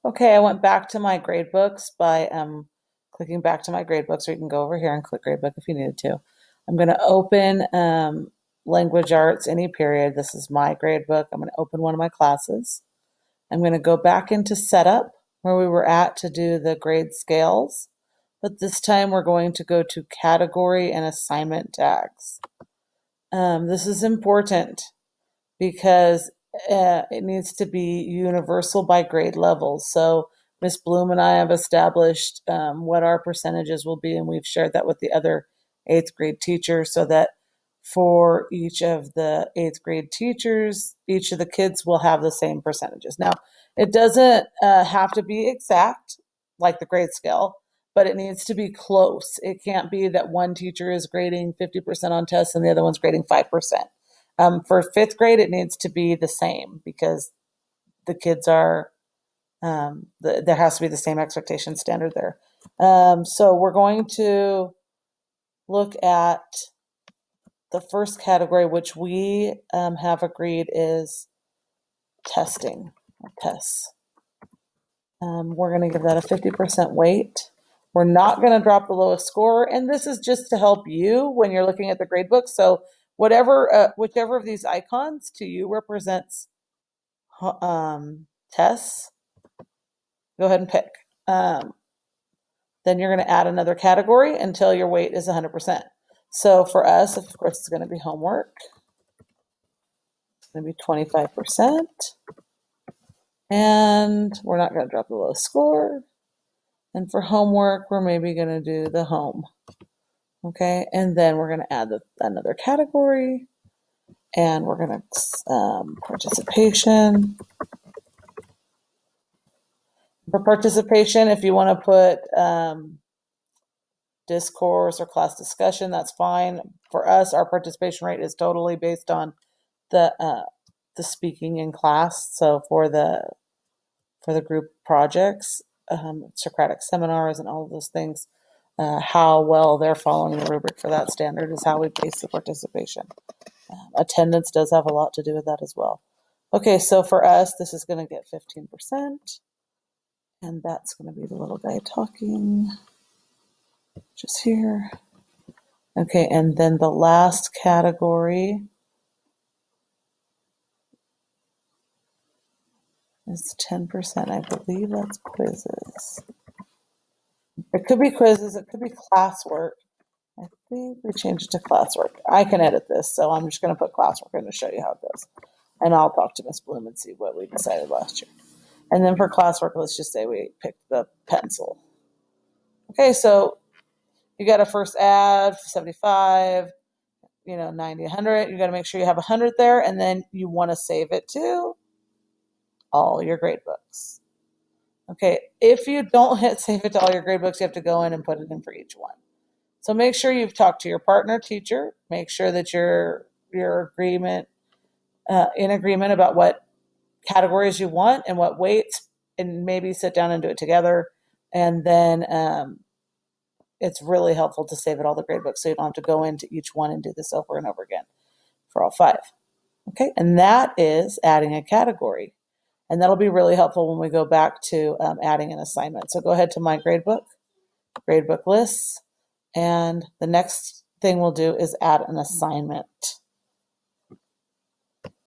Okay, I went back to my grade books by clicking back to my grade books, or you can go over here and click grade book if you needed to. I'm going to open language arts, any period. This is my grade book. I'm going to open one of my classes. I'm going to go back into setup where we were at to do the grade scales, but this time we're going to go to category and assignment tags. This is important because it needs to be universal by grade level. So Miss Bloom and I have established what our percentages will be, and we've shared that with the other eighth grade teachers so that for each of the eighth grade teachers, each of the kids will have the same percentages. Now, it doesn't have to be exact like the grade scale, but it needs to be close. It can't be that one teacher is grading 50% on tests and the other one's grading 5%. For fifth grade, it needs to be the same because the kids are, there has to be the same expectation standard there. So we're going to look at the first category, which we have agreed is testing, or tests. We're going to give that a 50% weight. We're not going to drop the lowest score, and this is just to help you when you're looking at the grade book. So whichever of these icons to you represents tests, go ahead and pick. Then you're going to add another category until your weight is 100%. So for us, of course, it's going to be homework. It's going to be 25%. And we're not going to drop the lowest score. And for homework, we're maybe going to do the home. Okay, and then we're going to add another category. And we're going to participation. For participation, if you want to put discourse or class discussion, that's fine. For us, our participation rate is totally based on the speaking in class. So for the group projects, Socratic seminars, and all of those things, how well they're following the rubric for that standard is how we base the participation. Attendance does have a lot to do with that as well. Okay, so for us, this is going to get 15%. And that's going to be the little guy talking, just here. Okay, and then the last category is 10%. I believe that's quizzes. It could be quizzes, it could be classwork. I think we changed it to classwork. I can edit this, so I'm just going to put classwork in to show you how it goes. And I'll talk to Miss Bloom and see what we decided last year. And then for classwork, let's just say we picked the pencil. Okay, so you got to first add 75, 90, 100. You got to make sure you have 100 there, and then you want to save it to all your grade books. Okay, if you don't hit save it to all your grade books, you have to go in and put it in for each one. So make sure you've talked to your partner teacher. Make sure that you're in agreement about what categories you want and what weights, and maybe sit down and do it together. And then it's really helpful to save it all the grade books so you don't have to go into each one and do this over and over again for all 5. Okay, and that is adding a category. And that'll be really helpful when we go back to adding an assignment. So go ahead to my gradebook lists, and the next thing we'll do is add an assignment.